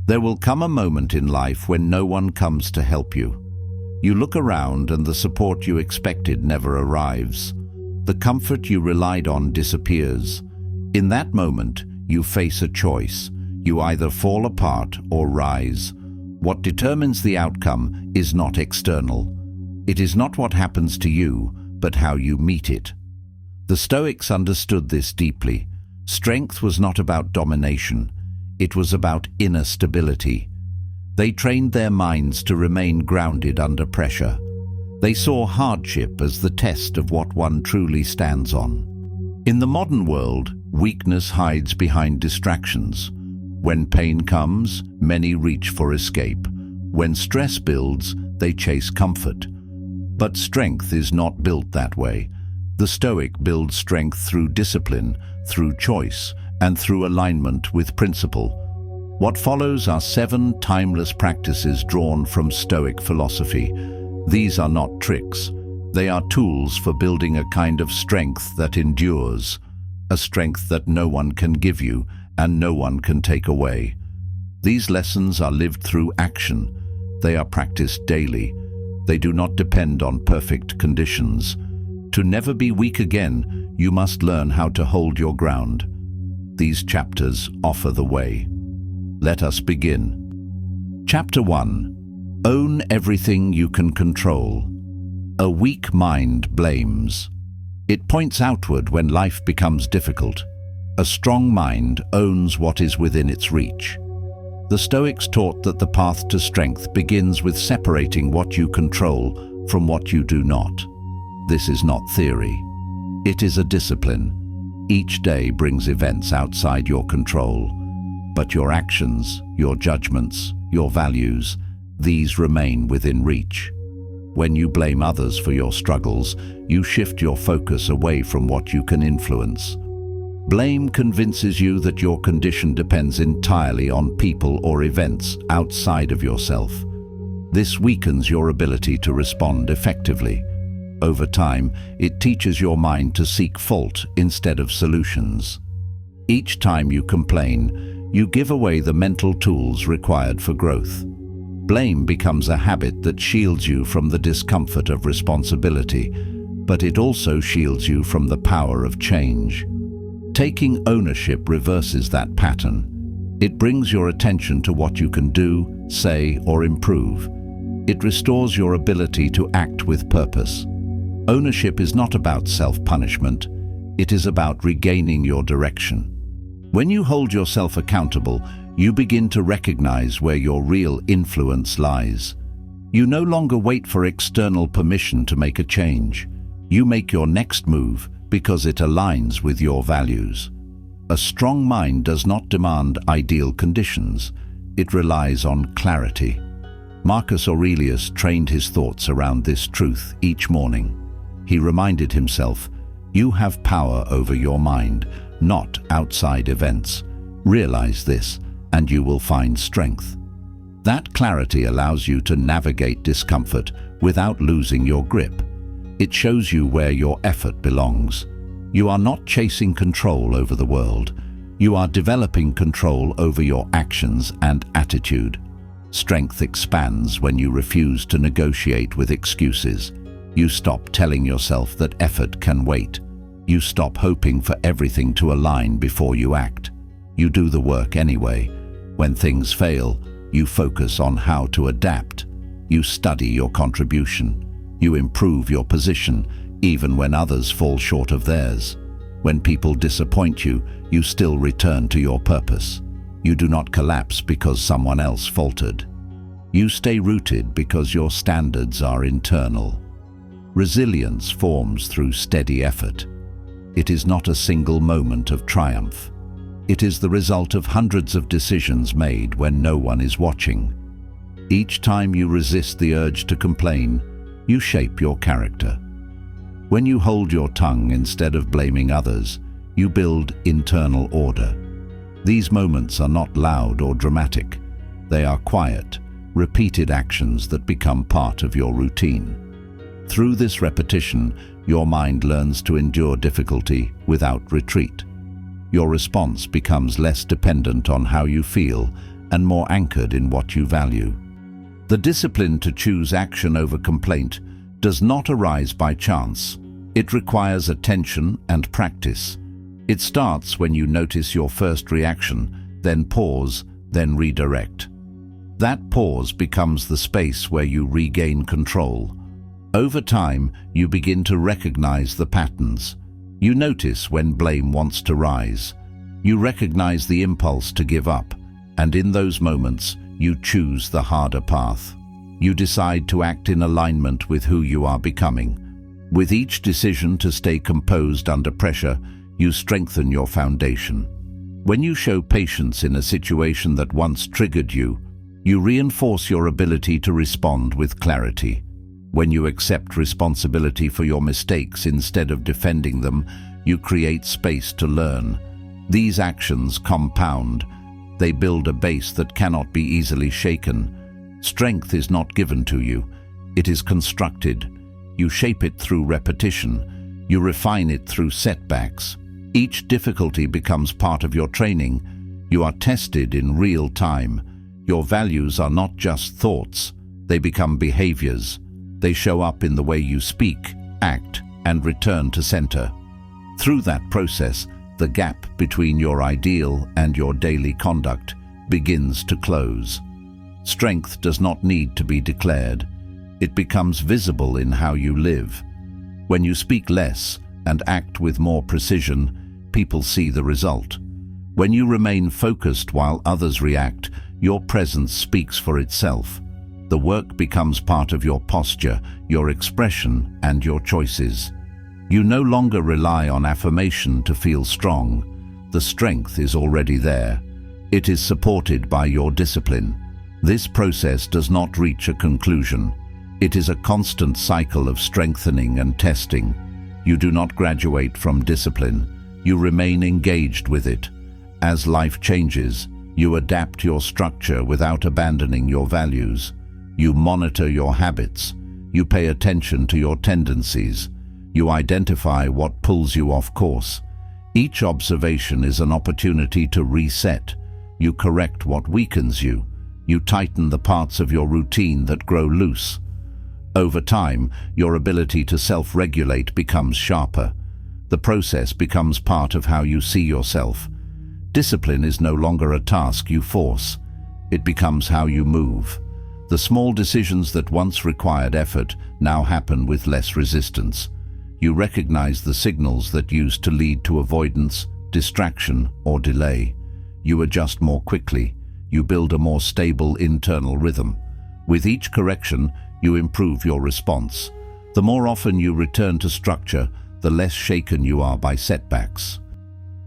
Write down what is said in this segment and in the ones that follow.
There will come a moment in life when no one comes to help you. You look around and the support you expected never arrives. The comfort you relied on disappears. In that moment, you face a choice. You either fall apart or rise. What determines the outcome is not external. It is not what happens to you, but how you meet it. The Stoics understood this deeply. Strength was not about domination. It was about inner stability. They trained their minds to remain grounded under pressure. They saw hardship as the test of what one truly stands on. In the modern world, weakness hides behind distractions. When pain comes, many reach for escape. When stress builds, they chase comfort. But strength is not built that way. The Stoic builds strength through discipline, through choice, and through alignment with principle. What follows are 7 timeless practices drawn from Stoic philosophy. These are not tricks. They are tools for building a kind of strength that endures, a strength that no one can give you and no one can take away. These lessons are lived through action. They are practiced daily. They do not depend on perfect conditions. To never be weak again, you must learn how to hold your ground. These chapters offer the way. Let us begin. Chapter 1. Own everything you can control. A weak mind blames. It points outward when life becomes difficult. A strong mind owns what is within its reach. The Stoics taught that the path to strength begins with separating what you control from what you do not. This is not theory. It is a discipline. Each day brings events outside your control. But your actions, your judgments, your values, these remain within reach. When you blame others for your struggles, you shift your focus away from what you can influence. Blame convinces you that your condition depends entirely on people or events outside of yourself. This weakens your ability to respond effectively. Over time, it teaches your mind to seek fault instead of solutions. Each time you complain, you give away the mental tools required for growth. Blame becomes a habit that shields you from the discomfort of responsibility, but it also shields you from the power of change. Taking ownership reverses that pattern. It brings your attention to what you can do, say, or improve. It restores your ability to act with purpose. Ownership is not about self-punishment. It is about regaining your direction. When you hold yourself accountable, you begin to recognize where your real influence lies. You no longer wait for external permission to make a change. You make your next move because it aligns with your values. A strong mind does not demand ideal conditions. It relies on clarity. Marcus Aurelius trained his thoughts around this truth each morning. He reminded himself, "You have power over your mind, not outside events. Realize this, and you will find strength." That clarity allows you to navigate discomfort without losing your grip. It shows you where your effort belongs. You are not chasing control over the world. You are developing control over your actions and attitude. Strength expands when you refuse to negotiate with excuses. You stop telling yourself that effort can wait. You stop hoping for everything to align before you act. You do the work anyway. When things fail, you focus on how to adapt. You study your contribution. You improve your position, even when others fall short of theirs. When people disappoint you, you still return to your purpose. You do not collapse because someone else faltered. You stay rooted because your standards are internal. Resilience forms through steady effort. It is not a single moment of triumph. It is the result of hundreds of decisions made when no one is watching. Each time you resist the urge to complain, you shape your character. When you hold your tongue instead of blaming others, you build internal order. These moments are not loud or dramatic. They are quiet, repeated actions that become part of your routine. Through this repetition, your mind learns to endure difficulty without retreat. Your response becomes less dependent on how you feel and more anchored in what you value. The discipline to choose action over complaint does not arise by chance. It requires attention and practice. It starts when you notice your first reaction, then pause, then redirect. That pause becomes the space where you regain control. Over time, you begin to recognize the patterns. You notice when blame wants to rise. You recognize the impulse to give up, and in those moments, you choose the harder path. You decide to act in alignment with who you are becoming. With each decision to stay composed under pressure, you strengthen your foundation. When you show patience in a situation that once triggered you, you reinforce your ability to respond with clarity. When you accept responsibility for your mistakes instead of defending them, you create space to learn. These actions compound. They build a base that cannot be easily shaken. Strength is not given to you. It is constructed. You shape it through repetition. You refine it through setbacks. Each difficulty becomes part of your training. You are tested in real time. Your values are not just thoughts. They become behaviors. They show up in the way you speak, act, and return to center. Through that process, the gap between your ideal and your daily conduct begins to close. Strength does not need to be declared. It becomes visible in how you live. When you speak less and act with more precision, people see the result. When you remain focused while others react, your presence speaks for itself. The work becomes part of your posture, your expression, and your choices. You no longer rely on affirmation to feel strong. The strength is already there. It is supported by your discipline. This process does not reach a conclusion. It is a constant cycle of strengthening and testing. You do not graduate from discipline. You remain engaged with it. As life changes, you adapt your structure without abandoning your values. You monitor your habits. You pay attention to your tendencies. You identify what pulls you off course. Each observation is an opportunity to reset. You correct what weakens you. You tighten the parts of your routine that grow loose. Over time, your ability to self-regulate becomes sharper. The process becomes part of how you see yourself. Discipline is no longer a task you force. It becomes how you move. The small decisions that once required effort now happen with less resistance. You recognize the signals that used to lead to avoidance, distraction, or delay. You adjust more quickly. You build a more stable internal rhythm. With each correction, you improve your response. The more often you return to structure, the less shaken you are by setbacks.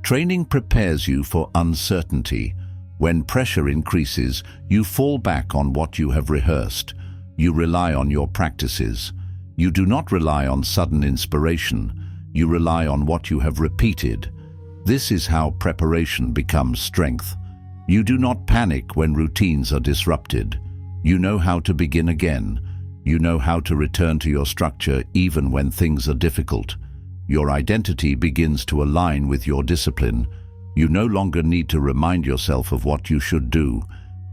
Training prepares you for uncertainty. When pressure increases, you fall back on what you have rehearsed. You rely on your practices. You do not rely on sudden inspiration. You rely on what you have repeated. This is how preparation becomes strength. You do not panic when routines are disrupted. You know how to begin again. You know how to return to your structure even when things are difficult. Your identity begins to align with your discipline. You no longer need to remind yourself of what you should do.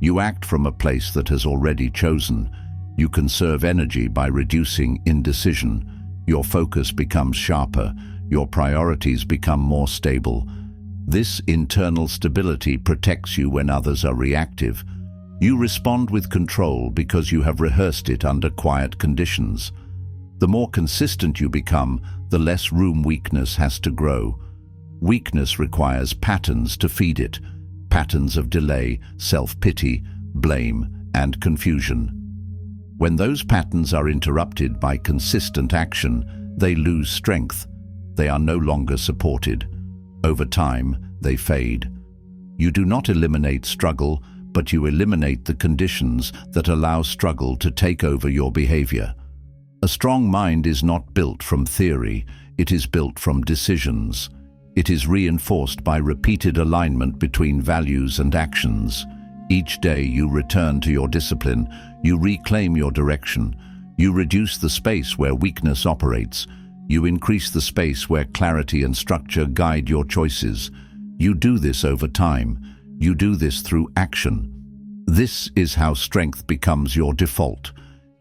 You act from a place that has already chosen. You conserve energy by reducing indecision. Your focus becomes sharper. Your priorities become more stable. This internal stability protects you when others are reactive. You respond with control because you have rehearsed it under quiet conditions. The more consistent you become, the less room weakness has to grow. Weakness requires patterns to feed it, patterns of delay, self-pity, blame, and confusion. When those patterns are interrupted by consistent action, they lose strength. They are no longer supported. Over time, they fade. You do not eliminate struggle, but you eliminate the conditions that allow struggle to take over your behavior. A strong mind is not built from theory, it is built from decisions. It is reinforced by repeated alignment between values and actions. Each day you return to your discipline, you reclaim your direction, you reduce the space where weakness operates, you increase the space where clarity and structure guide your choices. You do this over time. You do this through action. This is how strength becomes your default.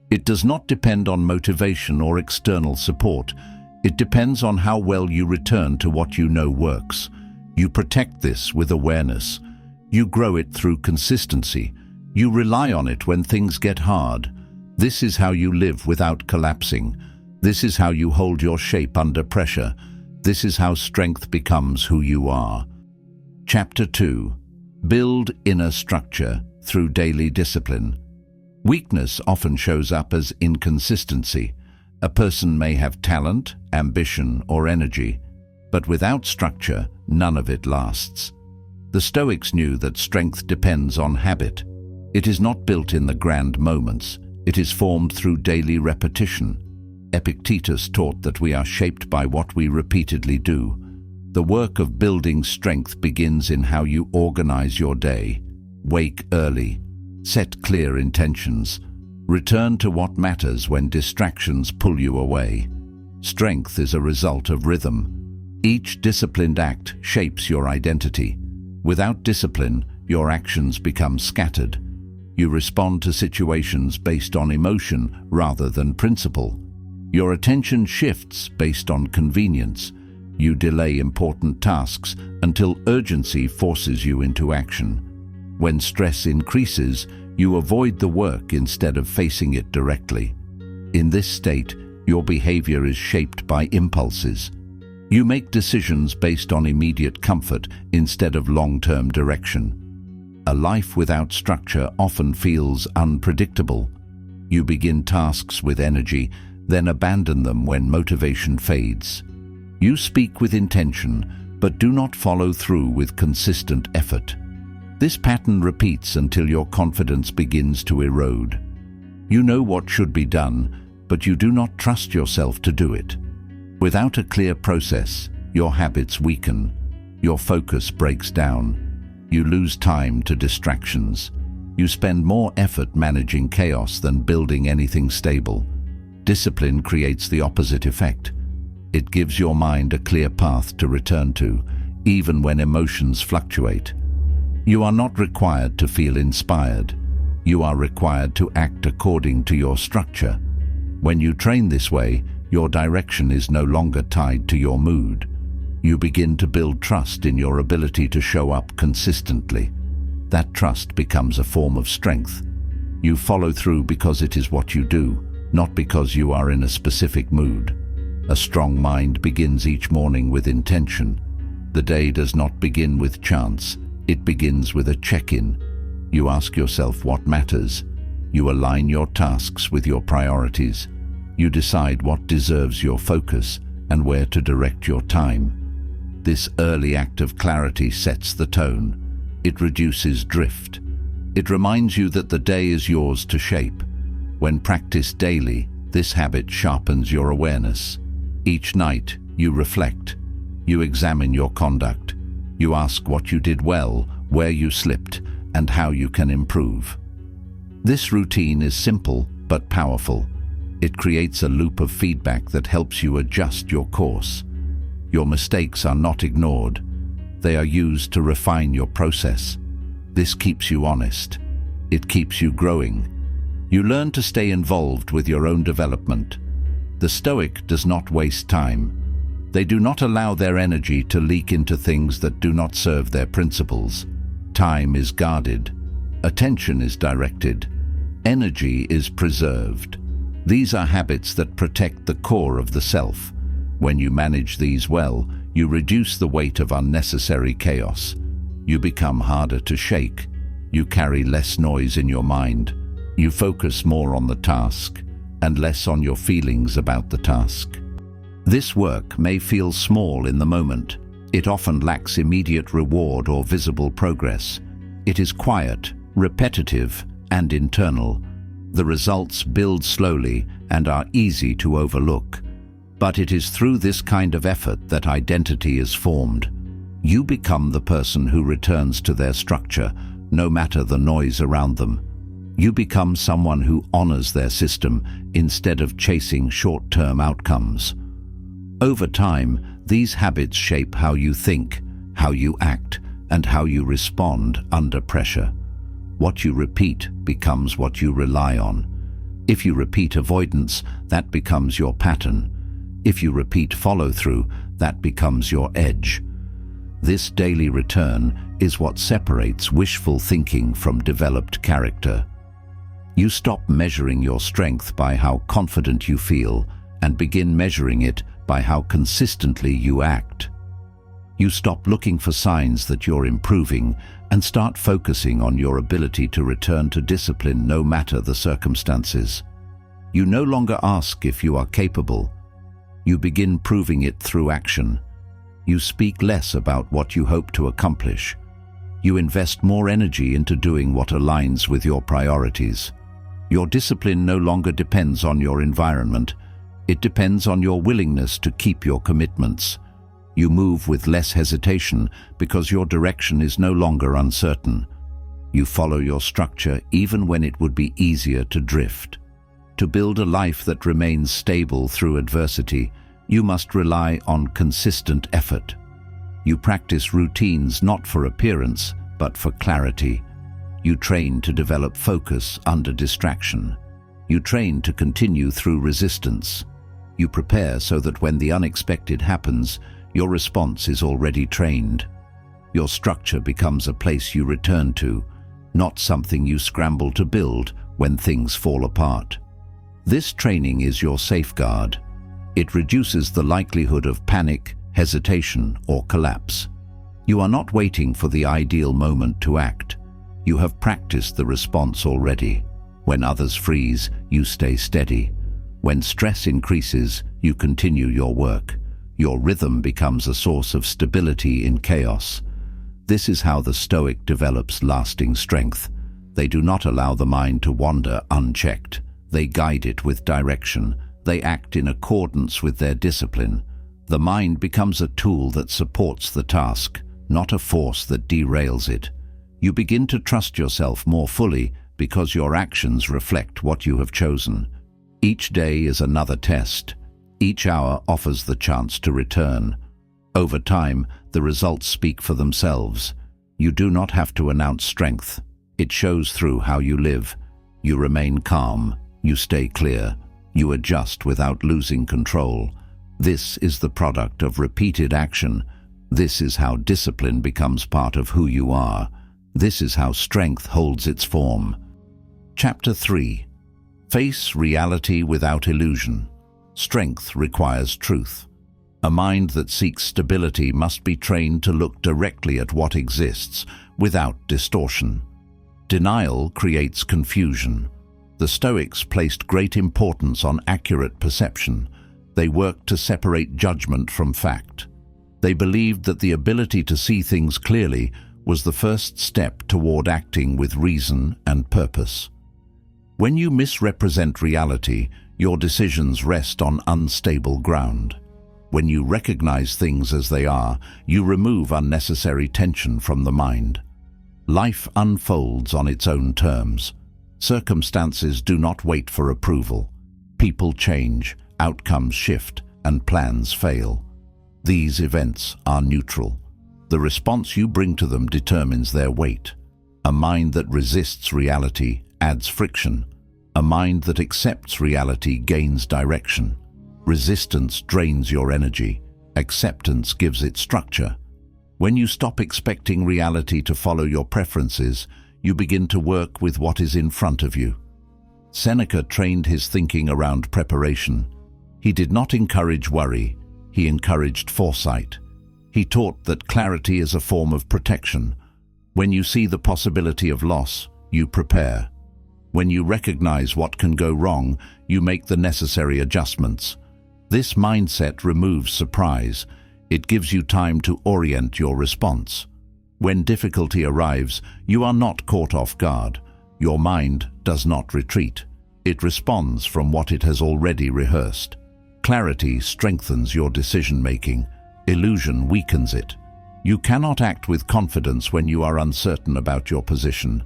It does not depend on motivation or external support. It depends on how well you return to what you know works. You protect this with awareness. You grow it through consistency. You rely on it when things get hard. This is how you live without collapsing. This is how you hold your shape under pressure. This is how strength becomes who you are. Chapter 2. Build inner structure through daily discipline. Weakness often shows up as inconsistency. A person may have talent, ambition, or energy, but without structure, none of it lasts. The Stoics knew that strength depends on habit. It is not built in the grand moments. It is formed through daily repetition. Epictetus taught that we are shaped by what we repeatedly do. The work of building strength begins in how you organize your day. Wake early. Set clear intentions. Return to what matters when distractions pull you away. Strength is a result of rhythm. Each disciplined act shapes your identity. Without discipline, your actions become scattered. You respond to situations based on emotion rather than principle. Your attention shifts based on convenience. You delay important tasks until urgency forces you into action. When stress increases, you avoid the work instead of facing it directly. In this state, your behavior is shaped by impulses. You make decisions based on immediate comfort instead of long-term direction. A life without structure often feels unpredictable. You begin tasks with energy, then abandon them when motivation fades. You speak with intention, but do not follow through with consistent effort. This pattern repeats until your confidence begins to erode. You know what should be done, but you do not trust yourself to do it. Without a clear process, your habits weaken. Your focus breaks down. You lose time to distractions. You spend more effort managing chaos than building anything stable. Discipline creates the opposite effect. It gives your mind a clear path to return to, even when emotions fluctuate. You are not required to feel inspired. You are required to act according to your structure. When you train this way, your direction is no longer tied to your mood. You begin to build trust in your ability to show up consistently. That trust becomes a form of strength. You follow through because it is what you do, not because you are in a specific mood. A strong mind begins each morning with intention. The day does not begin with chance. It begins with a check-in. You ask yourself what matters. You align your tasks with your priorities. You decide what deserves your focus and where to direct your time. This early act of clarity sets the tone. It reduces drift. It reminds you that the day is yours to shape. When practiced daily, this habit sharpens your awareness. Each night, you reflect. You examine your conduct. You ask what you did well, where you slipped, and how you can improve. This routine is simple but powerful. It creates a loop of feedback that helps you adjust your course. Your mistakes are not ignored. They are used to refine your process. This keeps you honest. It keeps you growing. You learn to stay involved with your own development. The Stoic does not waste time. They do not allow their energy to leak into things that do not serve their principles. Time is guarded. Attention is directed. Energy is preserved. These are habits that protect the core of the self. When you manage these well, you reduce the weight of unnecessary chaos. You become harder to shake. You carry less noise in your mind. You focus more on the task and less on your feelings about the task. This work may feel small in the moment. It often lacks immediate reward or visible progress. It is quiet, repetitive, and internal. The results build slowly and are easy to overlook. But it is through this kind of effort that identity is formed. You become the person who returns to their structure, no matter the noise around them. You become someone who honors their system instead of chasing short-term outcomes. Over time, these habits shape how you think, how you act, and how you respond under pressure. What you repeat becomes what you rely on. If you repeat avoidance, that becomes your pattern. If you repeat follow-through, that becomes your edge. This daily return is what separates wishful thinking from developed character. You stop measuring your strength by how confident you feel and begin measuring it by how consistently you act. You stop looking for signs that you're improving and start focusing on your ability to return to discipline no matter the circumstances. You no longer ask if you are capable. You begin proving it through action. You speak less about what you hope to accomplish. You invest more energy into doing what aligns with your priorities. Your discipline no longer depends on your environment. It depends on your willingness to keep your commitments. You move with less hesitation because your direction is no longer uncertain. You follow your structure even when it would be easier to drift. To build a life that remains stable through adversity, you must rely on consistent effort. You practice routines not for appearance, but for clarity. You train to develop focus under distraction. You train to continue through resistance. You prepare so that when the unexpected happens, your response is already trained. Your structure becomes a place you return to, not something you scramble to build when things fall apart. This training is your safeguard. It reduces the likelihood of panic, hesitation, or collapse. You are not waiting for the ideal moment to act. You have practiced the response already. When others freeze, you stay steady. When stress increases, you continue your work. Your rhythm becomes a source of stability in chaos. This is how the Stoic develops lasting strength. They do not allow the mind to wander unchecked. They guide it with direction. They act in accordance with their discipline. The mind becomes a tool that supports the task, not a force that derails it. You begin to trust yourself more fully because your actions reflect what you have chosen. Each day is another test. Each hour offers the chance to return. Over time, the results speak for themselves. You do not have to announce strength. It shows through how you live. You remain calm. You stay clear. You adjust without losing control. This is the product of repeated action. This is how discipline becomes part of who you are. This is how strength holds its form. Chapter 3. Face reality without illusion. Strength requires truth. A mind that seeks stability must be trained to look directly at what exists, without distortion. Denial creates confusion. The Stoics placed great importance on accurate perception. They worked to separate judgment from fact. They believed that the ability to see things clearly was the first step toward acting with reason and purpose. When you misrepresent reality, your decisions rest on unstable ground. When you recognize things as they are, you remove unnecessary tension from the mind. Life unfolds on its own terms. Circumstances do not wait for approval. People change, outcomes shift, and plans fail. These events are neutral. The response you bring to them determines their weight. A mind that resists reality adds friction. A mind that accepts reality gains direction. Resistance drains your energy. Acceptance gives it structure. When you stop expecting reality to follow your preferences, you begin to work with what is in front of you. Seneca trained his thinking around preparation. He did not encourage worry. He encouraged foresight. He taught that clarity is a form of protection. When you see the possibility of loss, you prepare. When you recognize what can go wrong, you make the necessary adjustments. This mindset removes surprise. It gives you time to orient your response. When difficulty arrives, you are not caught off guard. Your mind does not retreat. It responds from what it has already rehearsed. Clarity strengthens your decision-making. Illusion weakens it. You cannot act with confidence when you are uncertain about your position.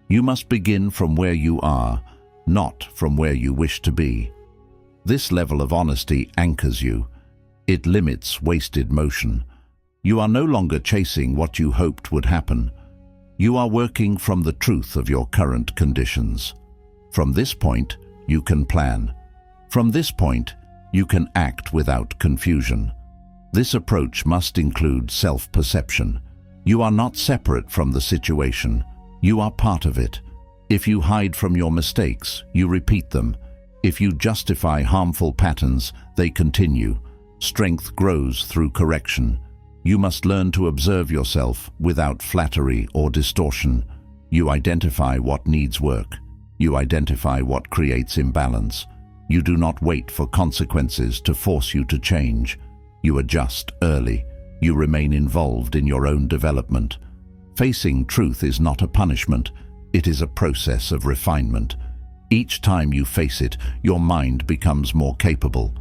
You must begin from where you are, not from where you wish to be. This level of honesty anchors you. It limits wasted motion. You are no longer chasing what you hoped would happen. You are working from the truth of your current conditions. From this point, you can plan. From this point, you can act without confusion. This approach must include self-perception. You are not separate from the situation. You are part of it. If you hide from your mistakes, you repeat them. If you justify harmful patterns, they continue. Strength grows through correction. You must learn to observe yourself without flattery or distortion. You identify what needs work. You identify what creates imbalance. You do not wait for consequences to force you to change. You adjust early. You remain involved in your own development. Facing truth is not a punishment. It is a process of refinement. Each time you face it, your mind becomes more capable.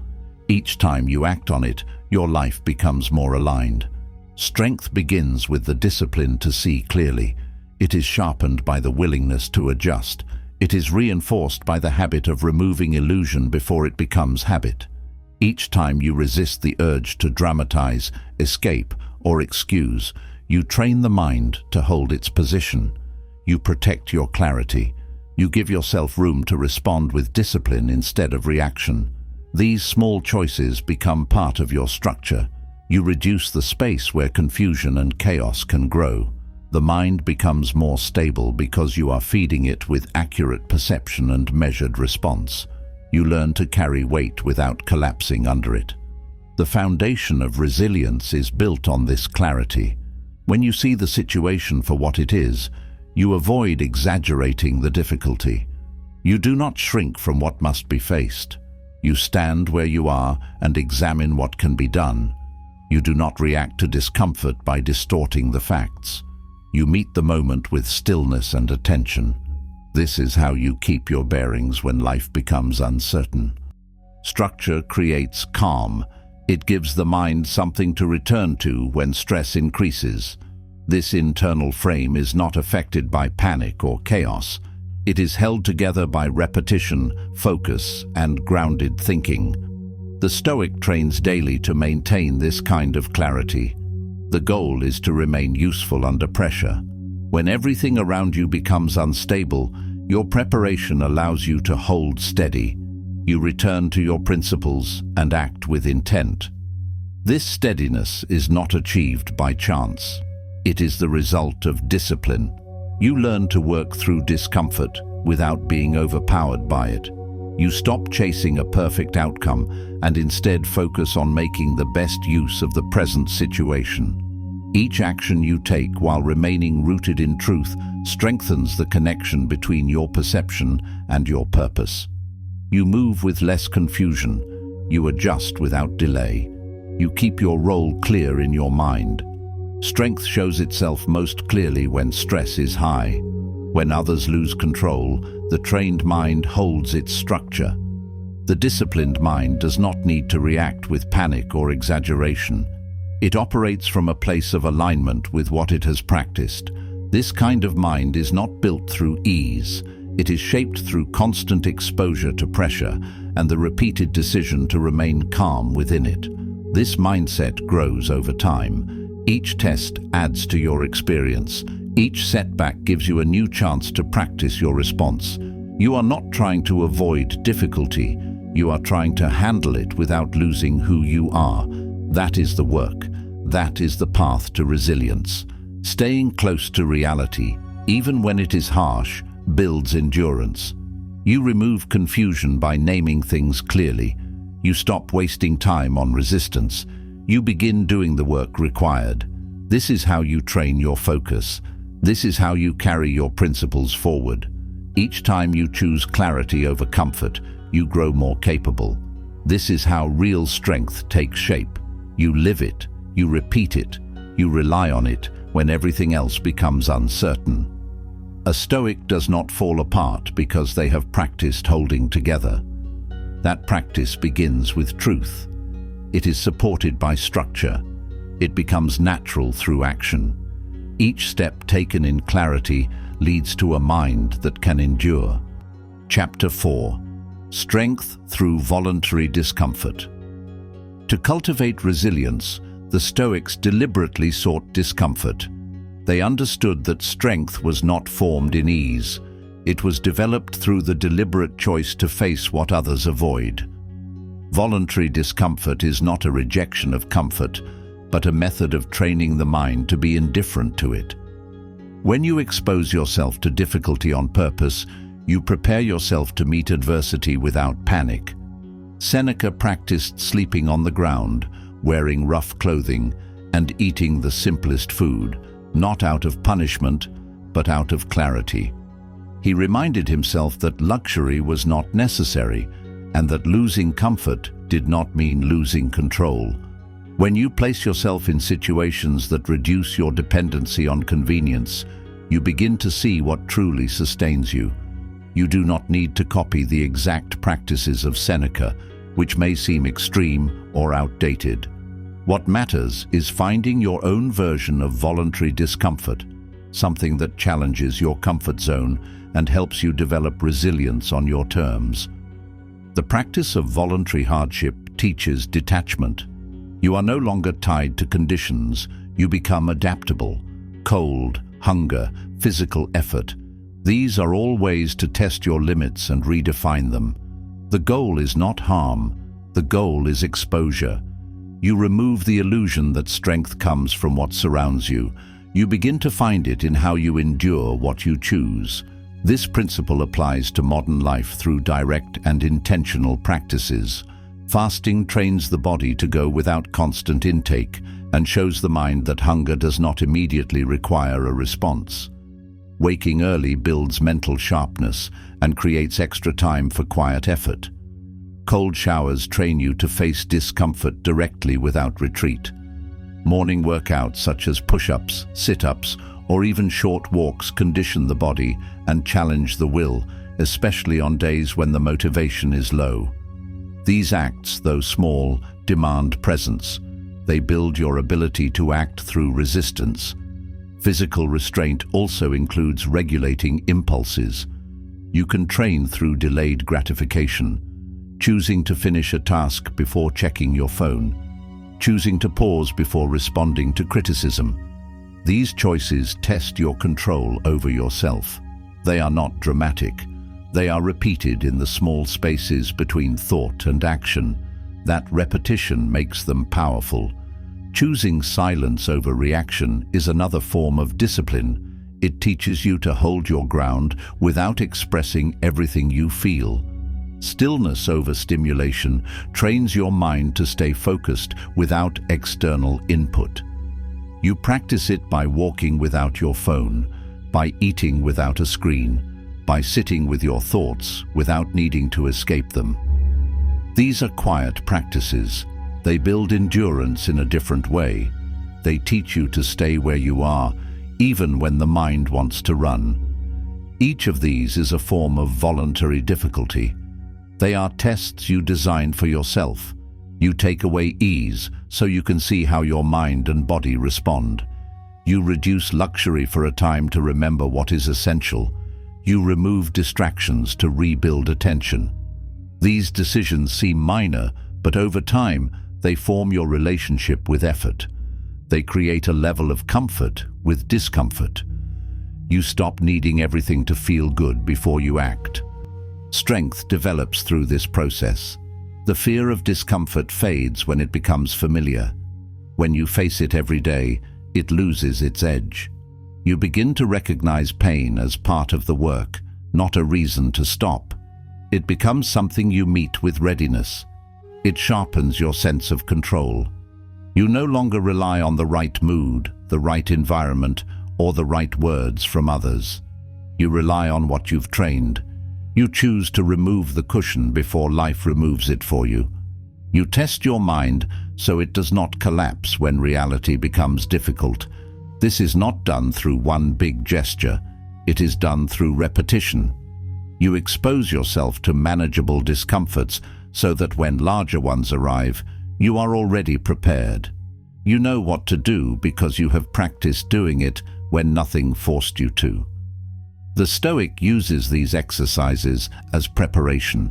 Each time you act on it, your life becomes more aligned. Strength begins with the discipline to see clearly. It is sharpened by the willingness to adjust. It is reinforced by the habit of removing illusion before it becomes habit. Each time you resist the urge to dramatize, escape, or excuse, you train the mind to hold its position. You protect your clarity. You give yourself room to respond with discipline instead of reaction. These small choices become part of your structure. You reduce the space where confusion and chaos can grow. The mind becomes more stable because you are feeding it with accurate perception and measured response. You learn to carry weight without collapsing under it. The foundation of resilience is built on this clarity. When you see the situation for what it is, you avoid exaggerating the difficulty. You do not shrink from what must be faced. You stand where you are and examine what can be done. You do not react to discomfort by distorting the facts. You meet the moment with stillness and attention. This is how you keep your bearings when life becomes uncertain. Structure creates calm. It gives the mind something to return to when stress increases. This internal frame is not affected by panic or chaos. It is held together by repetition, focus, and grounded thinking. The Stoic trains daily to maintain this kind of clarity. The goal is to remain useful under pressure. When everything around you becomes unstable, your preparation allows you to hold steady. You return to your principles and act with intent. This steadiness is not achieved by chance. It is the result of discipline. You learn to work through discomfort without being overpowered by it. You stop chasing a perfect outcome and instead focus on making the best use of the present situation. Each action you take while remaining rooted in truth strengthens the connection between your perception and your purpose. You move with less confusion. You adjust without delay. You keep your role clear in your mind. Strength shows itself most clearly when stress is high. When others lose control, the trained mind holds its structure. The disciplined mind does not need to react with panic or exaggeration. It operates from a place of alignment with what it has practiced. This kind of mind is not built through ease. It is shaped through constant exposure to pressure and the repeated decision to remain calm within it. This mindset grows over time. Each test adds to your experience. Each setback gives you a new chance to practice your response. You are not trying to avoid difficulty. You are trying to handle it without losing who you are. That is the work. That is the path to resilience. Staying close to reality, even when it is harsh, builds endurance. You remove confusion by naming things clearly. You stop wasting time on resistance. You begin doing the work required. This is how you train your focus. This is how you carry your principles forward. Each time you choose clarity over comfort, you grow more capable. This is how real strength takes shape. You live it, you repeat it, you rely on it when everything else becomes uncertain. A Stoic does not fall apart because they have practiced holding together. That practice begins with truth. It is supported by structure. It becomes natural through action. Each step taken in clarity leads to a mind that can endure. Chapter 4. Strength through voluntary discomfort. To cultivate resilience, the Stoics deliberately sought discomfort. They understood that strength was not formed in ease. It was developed through the deliberate choice to face what others avoid. Voluntary discomfort is not a rejection of comfort, but a method of training the mind to be indifferent to it. When you expose yourself to difficulty on purpose, you prepare yourself to meet adversity without panic. Seneca practiced sleeping on the ground, wearing rough clothing, and eating the simplest food, not out of punishment, but out of clarity. He reminded himself that luxury was not necessary, and that losing comfort did not mean losing control. When you place yourself in situations that reduce your dependency on convenience, you begin to see what truly sustains you. You do not need to copy the exact practices of Seneca, which may seem extreme or outdated. What matters is finding your own version of voluntary discomfort, something that challenges your comfort zone and helps you develop resilience on your terms. The practice of voluntary hardship teaches detachment. You are no longer tied to conditions. You become adaptable. Cold, hunger, physical effort. These are all ways to test your limits and redefine them. The goal is not harm. The goal is exposure. You remove the illusion that strength comes from what surrounds you. You begin to find it in how you endure what you choose. This principle applies to modern life through direct and intentional practices. Fasting trains the body to go without constant intake and shows the mind that hunger does not immediately require a response. Waking early builds mental sharpness and creates extra time for quiet effort. Cold showers train you to face discomfort directly without retreat. Morning workouts such as push-ups, sit-ups, or even short walks condition the body and challenge the will, especially on days when the motivation is low. These acts, though small, demand presence. They build your ability to act through resistance. Physical restraint also includes regulating impulses. You can train through delayed gratification, choosing to finish a task before checking your phone, choosing to pause before responding to criticism. These choices test your control over yourself. They are not dramatic. They are repeated in the small spaces between thought and action. That repetition makes them powerful. Choosing silence over reaction is another form of discipline. It teaches you to hold your ground without expressing everything you feel. Stillness over stimulation trains your mind to stay focused without external input. You practice it by walking without your phone, by eating without a screen, by sitting with your thoughts without needing to escape them. These are quiet practices. They build endurance in a different way. They teach you to stay where you are, even when the mind wants to run. Each of these is a form of voluntary difficulty. They are tests you design for yourself. You take away ease so you can see how your mind and body respond. You reduce luxury for a time to remember what is essential. You remove distractions to rebuild attention. These decisions seem minor, but over time, they form your relationship with effort. They create a level of comfort with discomfort. You stop needing everything to feel good before you act. Strength develops through this process. The fear of discomfort fades when it becomes familiar. When you face it every day, it loses its edge. You begin to recognize pain as part of the work, not a reason to stop. It becomes something you meet with readiness. It sharpens your sense of control. You no longer rely on the right mood, the right environment, or the right words from others. You rely on what you've trained. You choose to remove the cushion before life removes it for you. You test your mind so it does not collapse when reality becomes difficult. This is not done through one big gesture. It is done through repetition. You expose yourself to manageable discomforts so that when larger ones arrive, you are already prepared. You know what to do because you have practiced doing it when nothing forced you to. The Stoic uses these exercises as preparation.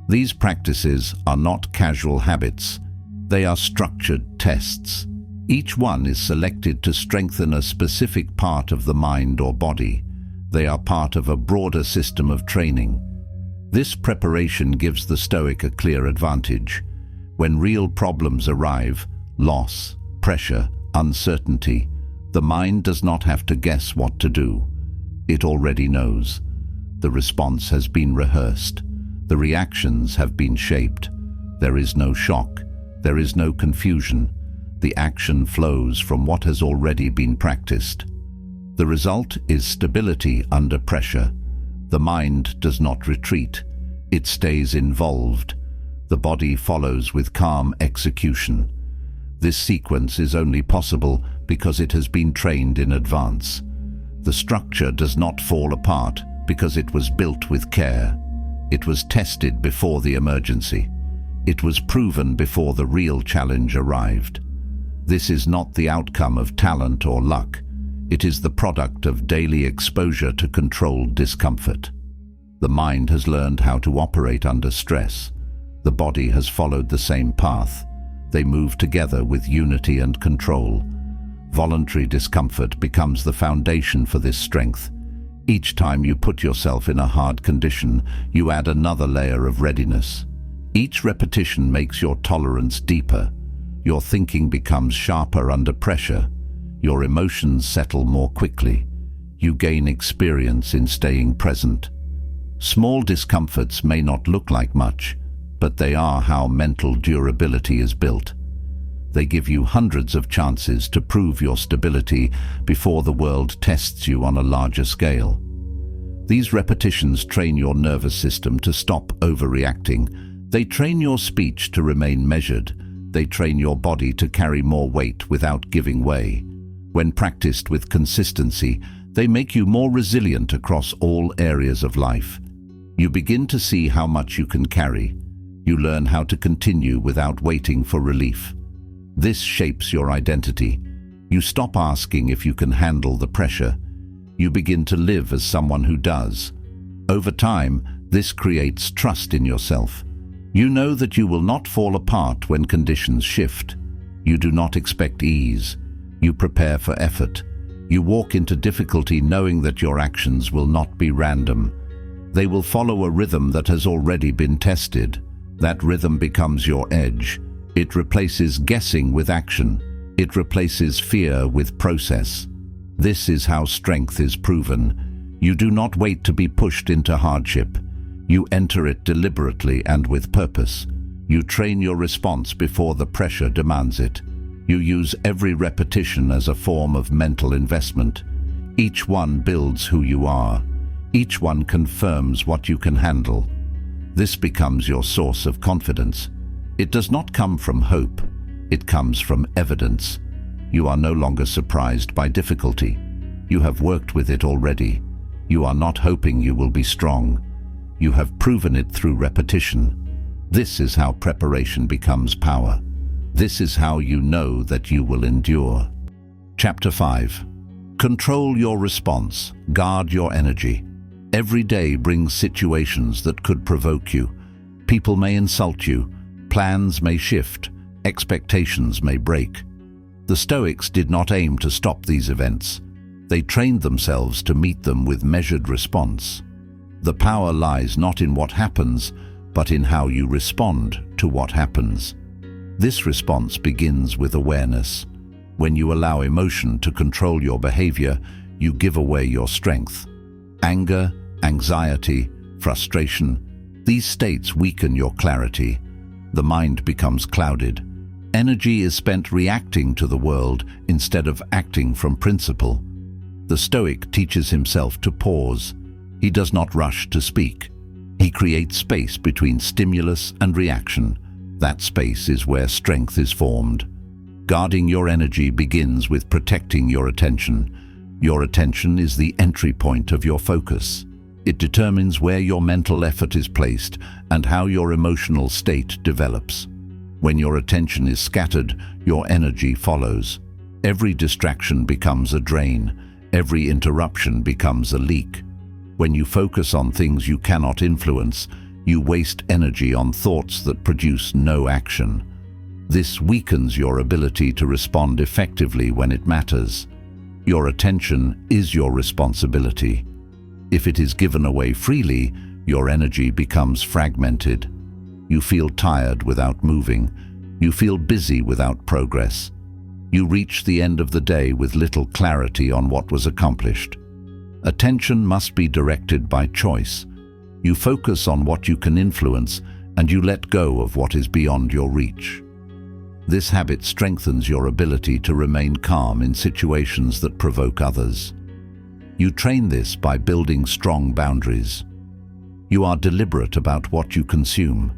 These practices are not casual habits. They are structured tests. Each one is selected to strengthen a specific part of the mind or body. They are part of a broader system of training. This preparation gives the Stoic a clear advantage. When real problems arrive, loss, pressure, uncertainty, the mind does not have to guess what to do. It already knows. The response has been rehearsed. The reactions have been shaped. There is no shock. There is no confusion. The action flows from what has already been practiced. The result is stability under pressure. The mind does not retreat. It stays involved. The body follows with calm execution. This sequence is only possible because it has been trained in advance. The structure does not fall apart because it was built with care. It was tested before the emergency. It was proven before the real challenge arrived. This is not the outcome of talent or luck. It is the product of daily exposure to controlled discomfort. The mind has learned how to operate under stress. The body has followed the same path. They move together with unity and control. Voluntary discomfort becomes the foundation for this strength. Each time you put yourself in a hard condition, you add another layer of readiness. Each repetition makes your tolerance deeper. Your thinking becomes sharper under pressure. Your emotions settle more quickly. You gain experience in staying present. Small discomforts may not look like much, but they are how mental durability is built. They give you hundreds of chances to prove your stability before the world tests you on a larger scale. These repetitions train your nervous system to stop overreacting. They train your speech to remain measured. They train your body to carry more weight without giving way. When practiced with consistency, they make you more resilient across all areas of life. You begin to see how much you can carry. You learn how to continue without waiting for relief. This shapes your identity. You stop asking if you can handle the pressure. You begin to live as someone who does. Over time, this creates trust in yourself. You know that you will not fall apart when conditions shift. You do not expect ease. You prepare for effort. You walk into difficulty knowing that your actions will not be random. They will follow a rhythm that has already been tested. That rhythm becomes your edge. It replaces guessing with action. It replaces fear with process. This is how strength is proven. You do not wait to be pushed into hardship. You enter it deliberately and with purpose. You train your response before the pressure demands it. You use every repetition as a form of mental investment. Each one builds who you are. Each one confirms what you can handle. This becomes your source of confidence. It does not come from hope. It comes from evidence. You are no longer surprised by difficulty. You have worked with it already. You are not hoping you will be strong. You have proven it through repetition. This is how preparation becomes power. This is how you know that you will endure. Chapter 5. Control your response. Guard your energy. Every day brings situations that could provoke you. People may insult you. Plans may shift. Expectations may break. The Stoics did not aim to stop these events. They trained themselves to meet them with measured response. The power lies not in what happens, but in how you respond to what happens. This response begins with awareness. When you allow emotion to control your behavior, you give away your strength. Anger, anxiety, frustration, these states weaken your clarity. The mind becomes clouded. Energy is spent reacting to the world instead of acting from principle. The Stoic teaches himself to pause. He does not rush to speak. He creates space between stimulus and reaction. That space is where strength is formed. Guarding your energy begins with protecting your attention. Your attention is the entry point of your focus. It determines where your mental effort is placed and how your emotional state develops. When your attention is scattered, your energy follows. Every distraction becomes a drain. Every interruption becomes a leak. When you focus on things you cannot influence, you waste energy on thoughts that produce no action. This weakens your ability to respond effectively when it matters. Your attention is your responsibility. If it is given away freely, your energy becomes fragmented. You feel tired without moving. You feel busy without progress. You reach the end of the day with little clarity on what was accomplished. Attention must be directed by choice. You focus on what you can influence, and you let go of what is beyond your reach. This habit strengthens your ability to remain calm in situations that provoke others. You train this by building strong boundaries. You are deliberate about what you consume.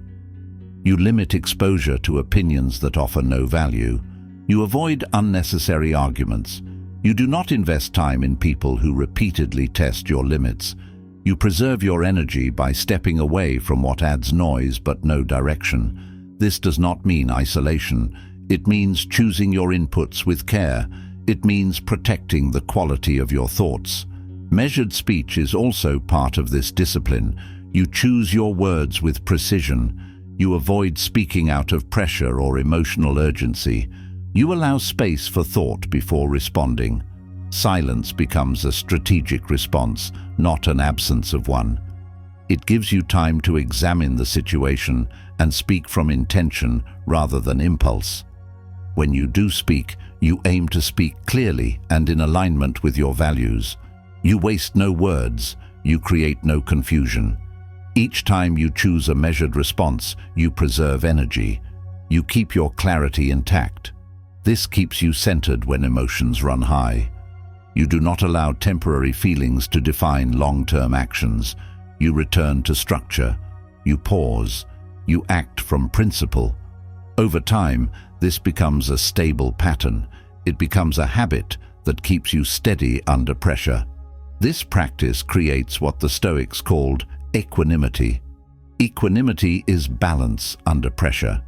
You limit exposure to opinions that offer no value. You avoid unnecessary arguments. You do not invest time in people who repeatedly test your limits. You preserve your energy by stepping away from what adds noise but no direction. This does not mean isolation. It means choosing your inputs with care. It means protecting the quality of your thoughts. Measured speech is also part of this discipline. You choose your words with precision. You avoid speaking out of pressure or emotional urgency. You allow space for thought before responding. Silence becomes a strategic response, not an absence of one. It gives you time to examine the situation and speak from intention rather than impulse. When you do speak, you aim to speak clearly and in alignment with your values. You waste no words, you create no confusion. Each time you choose a measured response, you preserve energy. You keep your clarity intact. This keeps you centered when emotions run high. You do not allow temporary feelings to define long-term actions. You return to structure. You pause. You act from principle. Over time, this becomes a stable pattern. It becomes a habit that keeps you steady under pressure. This practice creates what the Stoics called equanimity. Equanimity is balance under pressure.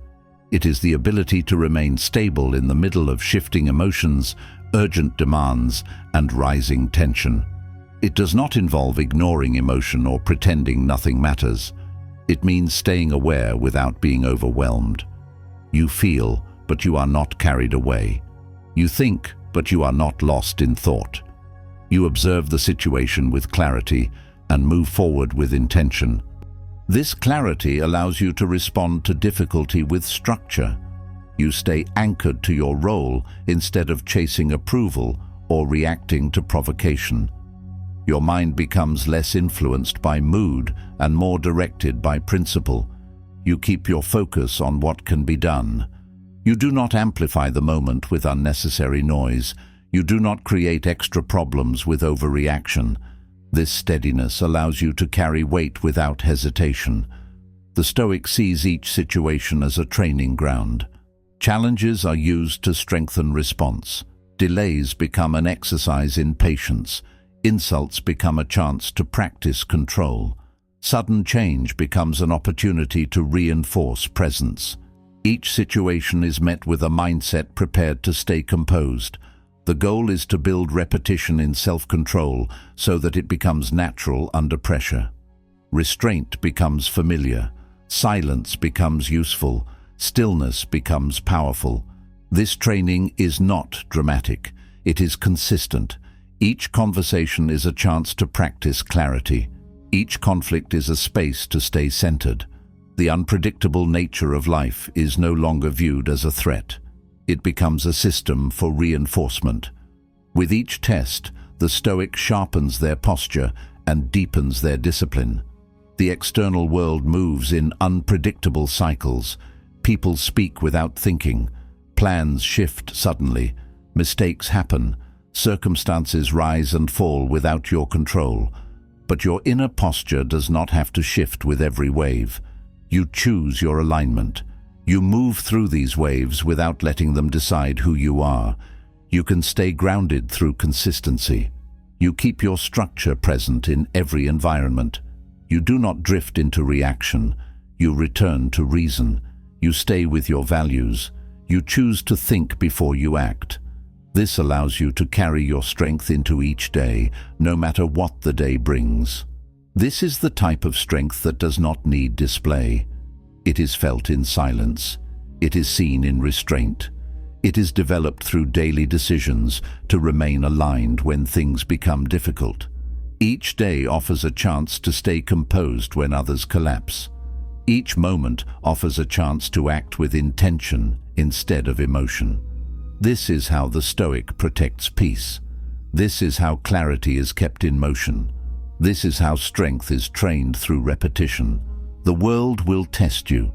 It is the ability to remain stable in the middle of shifting emotions, urgent demands, and rising tension. It does not involve ignoring emotion or pretending nothing matters. It means staying aware without being overwhelmed. You feel, but you are not carried away. You think, but you are not lost in thought. You observe the situation with clarity and move forward with intention. This clarity allows you to respond to difficulty with structure. You stay anchored to your role instead of chasing approval or reacting to provocation. Your mind becomes less influenced by mood and more directed by principle. You keep your focus on what can be done. You do not amplify the moment with unnecessary noise. You do not create extra problems with overreaction. This steadiness allows you to carry weight without hesitation. The Stoic sees each situation as a training ground. Challenges are used to strengthen response. Delays become an exercise in patience. Insults become a chance to practice control. Sudden change becomes an opportunity to reinforce presence. Each situation is met with a mindset prepared to stay composed. The goal is to build repetition in self-control so that it becomes natural under pressure. Restraint becomes familiar. Silence becomes useful. Stillness becomes powerful. This training is not dramatic. It is consistent. Each conversation is a chance to practice clarity. Each conflict is a space to stay centered. The unpredictable nature of life is no longer viewed as a threat. It becomes a system for reinforcement. With each test, the Stoic sharpens their posture and deepens their discipline. The external world moves in unpredictable cycles. People speak without thinking. Plans shift suddenly. Mistakes happen. Circumstances rise and fall without your control. But your inner posture does not have to shift with every wave. You choose your alignment. You move through these waves without letting them decide who you are. You can stay grounded through consistency. You keep your structure present in every environment. You do not drift into reaction. You return to reason. You stay with your values. You choose to think before you act. This allows you to carry your strength into each day, no matter what the day brings. This is the type of strength that does not need display. It is felt in silence. It is seen in restraint. It is developed through daily decisions to remain aligned when things become difficult. Each day offers a chance to stay composed when others collapse. Each moment offers a chance to act with intention instead of emotion. This is how the Stoic protects peace. This is how clarity is kept in motion. This is how strength is trained through repetition. The world will test you.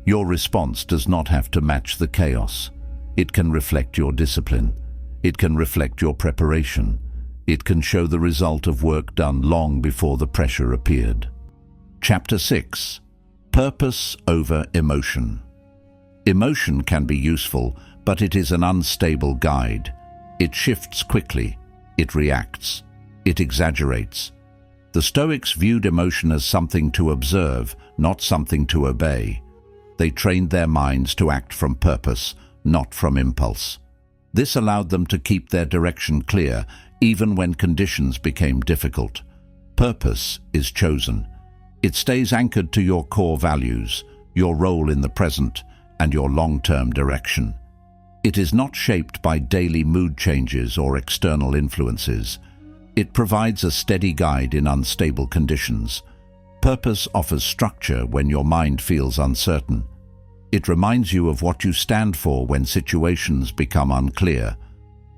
Your response does not have to match the chaos. It can reflect your discipline. It can reflect your preparation. It can show the result of work done long before the pressure appeared. Chapter 6. Purpose over emotion. Emotion can be useful, but it is an unstable guide. It shifts quickly. It reacts. It exaggerates. The Stoics viewed emotion as something to observe, not something to obey. They trained their minds to act from purpose, not from impulse. This allowed them to keep their direction clear, even when conditions became difficult. Purpose is chosen. It stays anchored to your core values, your role in the present, and your long-term direction. It is not shaped by daily mood changes or external influences. It provides a steady guide in unstable conditions. Purpose offers structure when your mind feels uncertain. It reminds you of what you stand for when situations become unclear.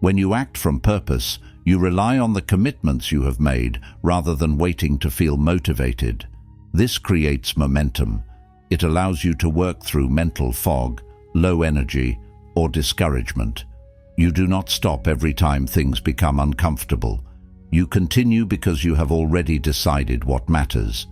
When you act from purpose, you rely on the commitments you have made rather than waiting to feel motivated. This creates momentum. It allows you to work through mental fog, low energy, or discouragement. You do not stop every time things become uncomfortable. You continue because you have already decided what matters.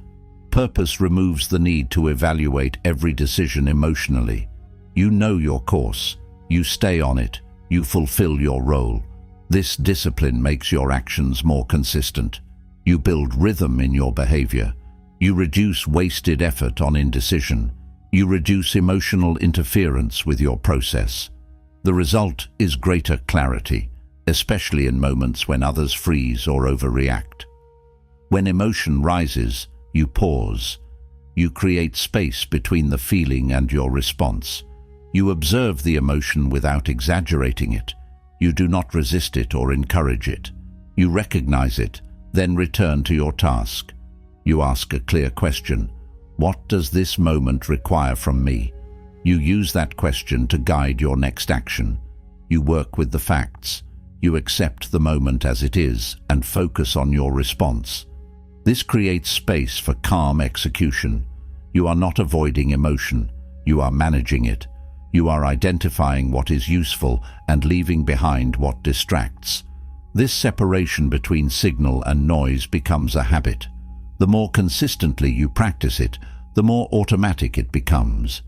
Purpose removes the need to evaluate every decision emotionally. You know your course. You stay on it. You fulfill your role. This discipline makes your actions more consistent. You build rhythm in your behavior. You reduce wasted effort on indecision. You reduce emotional interference with your process. The result is greater clarity, especially in moments when others freeze or overreact. When emotion rises, you pause. You create space between the feeling and your response. You observe the emotion without exaggerating it. You do not resist it or encourage it. You recognize it, then return to your task. You ask a clear question. What does this moment require from me? You use that question to guide your next action. You work with the facts. You accept the moment as it is and focus on your response. This creates space for calm execution. You are not avoiding emotion. You are managing it. You are identifying what is useful and leaving behind what distracts. This separation between signal and noise becomes a habit. The more consistently you practice it, the more automatic it becomes.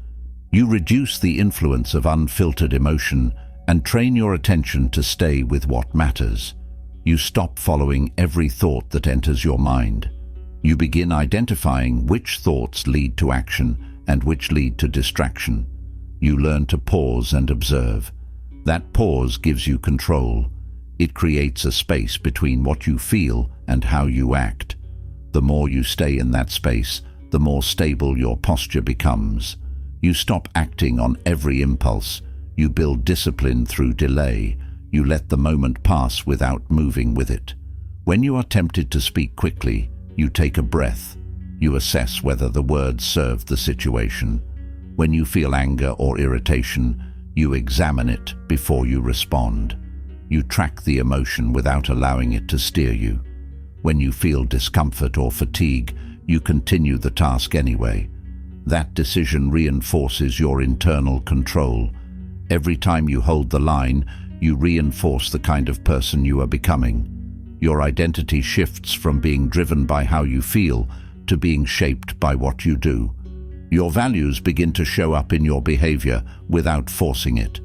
You reduce the influence of unfiltered emotion and train your attention to stay with what matters. You stop following every thought that enters your mind. You begin identifying which thoughts lead to action and which lead to distraction. You learn to pause and observe. That pause gives you control. It creates a space between what you feel and how you act. The more you stay in that space, the more stable your posture becomes. You stop acting on every impulse. You build discipline through delay. You let the moment pass without moving with it. When you are tempted to speak quickly, you take a breath. You assess whether the words serve the situation. When you feel anger or irritation, you examine it before you respond. You track the emotion without allowing it to steer you. When you feel discomfort or fatigue, you continue the task anyway. That decision reinforces your internal control. Every time you hold the line, you reinforce the kind of person you are becoming. Your identity shifts from being driven by how you feel to being shaped by what you do. Your values begin to show up in your behavior without forcing it.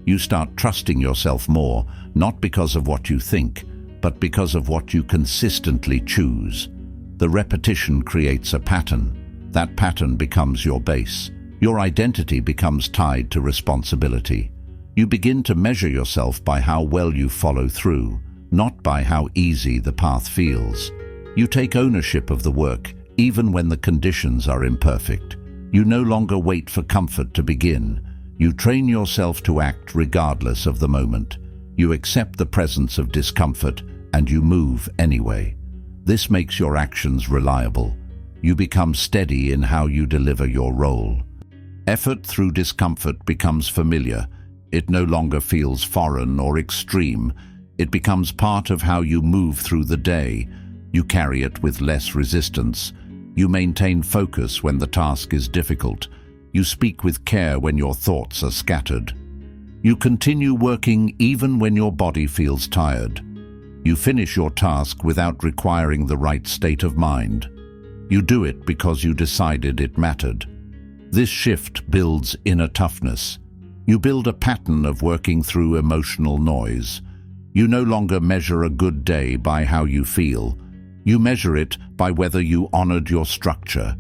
You start trusting yourself more, not because of what you think, but because of what you consistently choose. The repetition creates a pattern. That pattern becomes your base. Your identity becomes tied to responsibility. You begin to measure yourself by how well you follow through, not by how easy the path feels. You take ownership of the work, even when the conditions are imperfect. You no longer wait for comfort to begin. You train yourself to act regardless of the moment. You accept the presence of discomfort and you move anyway. This makes your actions reliable. You become steady in how you deliver your role. Effort through discomfort becomes familiar. It no longer feels foreign or extreme. It becomes part of how you move through the day. You carry it with less resistance. You maintain focus when the task is difficult. You speak with care when your thoughts are scattered. You continue working even when your body feels tired. You finish your task without requiring the right state of mind. You do it because you decided it mattered. This shift builds inner toughness. You build a pattern of working through emotional noise. You no longer measure a good day by how you feel. You measure it by whether you honored your structure.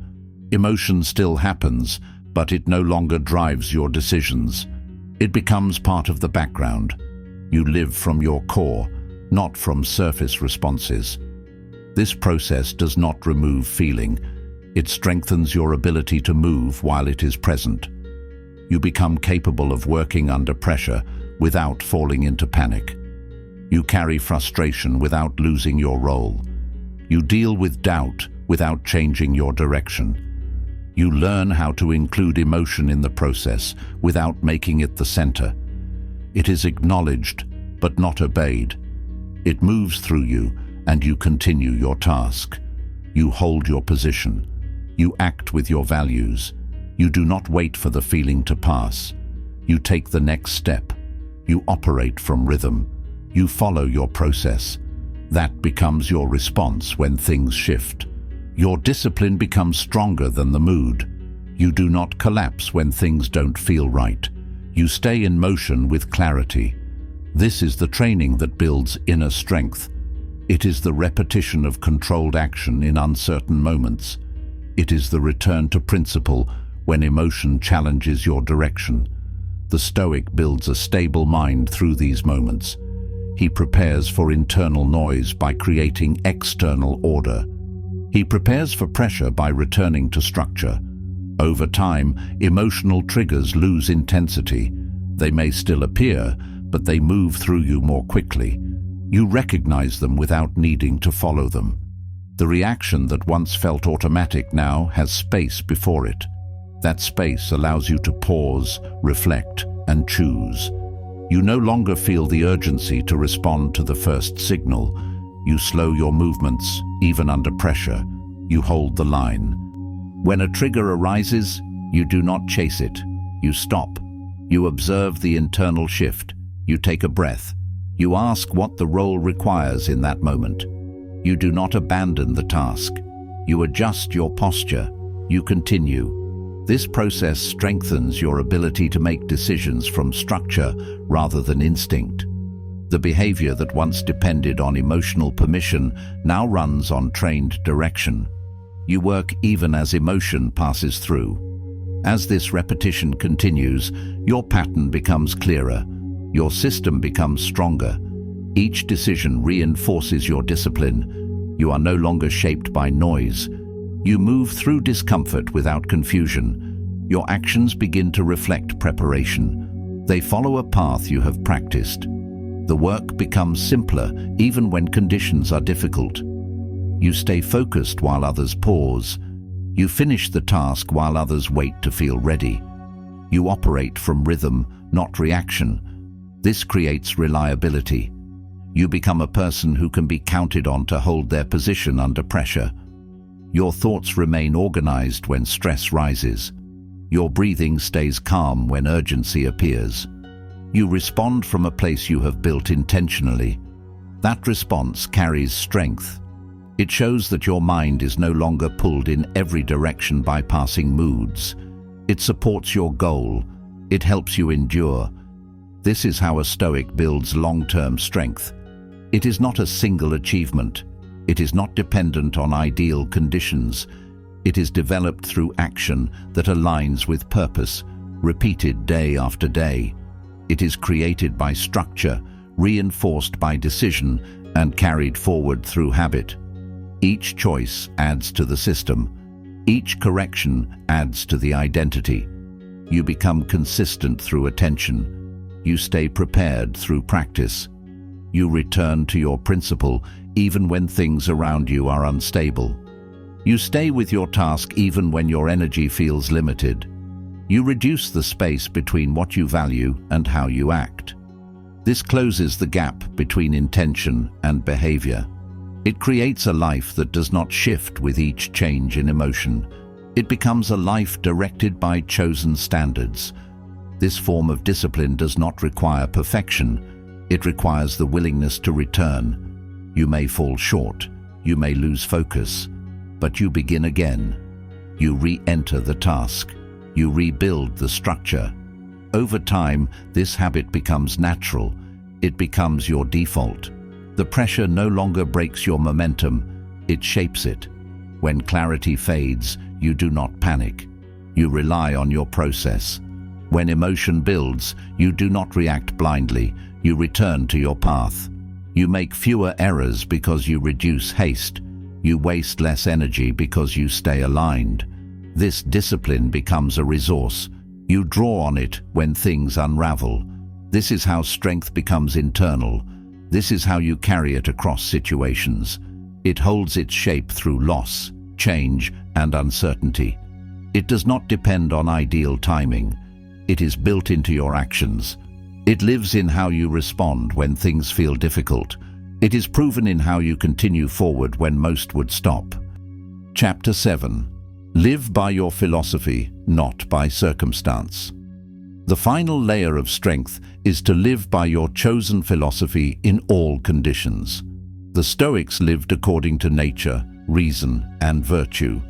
Emotion still happens, but it no longer drives your decisions. It becomes part of the background. You live from your core, not from surface responses. This process does not remove feeling. It strengthens your ability to move while it is present. You become capable of working under pressure without falling into panic. You carry frustration without losing your role. You deal with doubt without changing your direction. You learn how to include emotion in the process without making it the center. It is acknowledged, but not obeyed. It moves through you, and you continue your task. You hold your position. You act with your values. You do not wait for the feeling to pass. You take the next step. You operate from rhythm. You follow your process. That becomes your response when things shift. Your discipline becomes stronger than the mood. You do not collapse when things don't feel right. You stay in motion with clarity. This is the training that builds inner strength. It is the repetition of controlled action in uncertain moments. It is the return to principle when emotion challenges your direction. The Stoic builds a stable mind through these moments. He prepares for internal noise by creating external order. He prepares for pressure by returning to structure. Over time, emotional triggers lose intensity. They may still appear, but they move through you more quickly. You recognize them without needing to follow them. The reaction that once felt automatic now has space before it. That space allows you to pause, reflect, and choose. You no longer feel the urgency to respond to the first signal. You slow your movements, even under pressure. You hold the line. When a trigger arises, you do not chase it. You stop. You observe the internal shift. You take a breath. You ask what the role requires in that moment. You do not abandon the task. You adjust your posture. You continue. This process strengthens your ability to make decisions from structure rather than instinct. The behavior that once depended on emotional permission now runs on trained direction. You work even as emotion passes through. As this repetition continues, your pattern becomes clearer. Your system becomes stronger. Each decision reinforces your discipline. You are no longer shaped by noise. You move through discomfort without confusion. Your actions begin to reflect preparation. They follow a path you have practiced. The work becomes simpler even when conditions are difficult. You stay focused while others pause. You finish the task while others wait to feel ready. You operate from rhythm, not reaction. This creates reliability. You become a person who can be counted on to hold their position under pressure. Your thoughts remain organized when stress rises. Your breathing stays calm when urgency appears. You respond from a place you have built intentionally. That response carries strength. It shows that your mind is no longer pulled in every direction by passing moods. It supports your goal. It helps you endure. This is how a Stoic builds long-term strength. It is not a single achievement. It is not dependent on ideal conditions. It is developed through action that aligns with purpose, repeated day after day. It is created by structure, reinforced by decision, and carried forward through habit. Each choice adds to the system. Each correction adds to the identity. You become consistent through attention. You stay prepared through practice. You return to your principle even when things around you are unstable. You stay with your task even when your energy feels limited. You reduce the space between what you value and how you act. This closes the gap between intention and behavior. It creates a life that does not shift with each change in emotion. It becomes a life directed by chosen standards. This form of discipline does not require perfection. It requires the willingness to return. You may fall short, you may lose focus, but you begin again. You re-enter the task. You rebuild the structure. Over time, this habit becomes natural. It becomes your default. The pressure no longer breaks your momentum, it shapes it. When clarity fades, you do not panic. You rely on your process. When emotion builds, you do not react blindly. You return to your path. You make fewer errors because you reduce haste. You waste less energy because you stay aligned. This discipline becomes a resource. You draw on it when things unravel. This is how strength becomes internal. This is how you carry it across situations. It holds its shape through loss, change, and uncertainty. It does not depend on ideal timing. It is built into your actions. It lives in how you respond when things feel difficult. It is proven in how you continue forward when most would stop. Chapter 7. Live by your philosophy, not by circumstance. The final layer of strength is to live by your chosen philosophy in all conditions. The Stoics lived according to nature, reason, and virtue.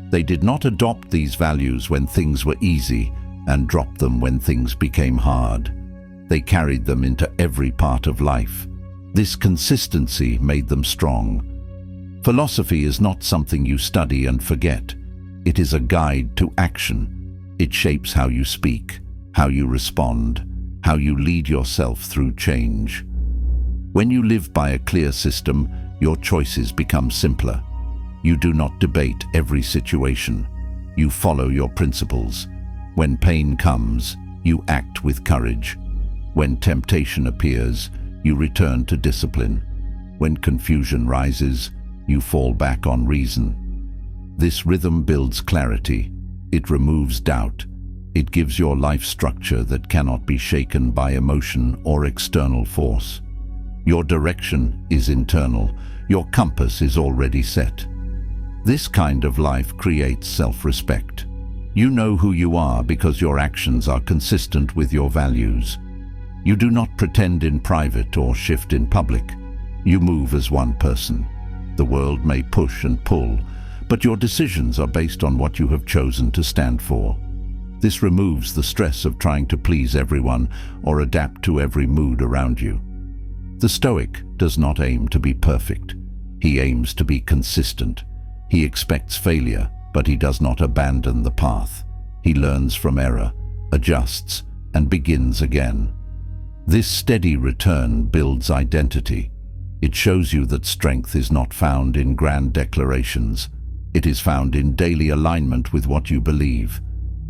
They did not adopt these values when things were easy and drop them when things became hard. They carried them into every part of life. This consistency made them strong. Philosophy is not something you study and forget. It is a guide to action. It shapes how you speak, how you respond, how you lead yourself through change. When you live by a clear system, your choices become simpler. You do not debate every situation. You follow your principles. When pain comes, you act with courage. When temptation appears, you return to discipline. When confusion rises, you fall back on reason. This rhythm builds clarity. It removes doubt. It gives your life structure that cannot be shaken by emotion or external force. Your direction is internal. Your compass is already set. This kind of life creates self-respect. You know who you are because your actions are consistent with your values. You do not pretend in private or shift in public. You move as one person. The world may push and pull, but your decisions are based on what you have chosen to stand for. This removes the stress of trying to please everyone or adapt to every mood around you. The Stoic does not aim to be perfect. He aims to be consistent. He expects failure, but he does not abandon the path. He learns from error, adjusts, and begins again. This steady return builds identity. It shows you that strength is not found in grand declarations. It is found in daily alignment with what you believe.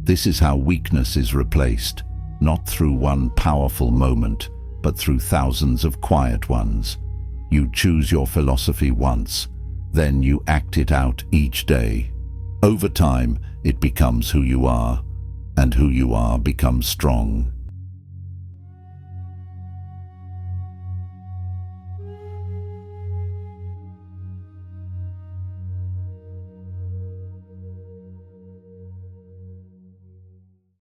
This is how weakness is replaced, not through one powerful moment, but through thousands of quiet ones. You choose your philosophy once, then you act it out each day. Over time, it becomes who you are, and who you are becomes strong.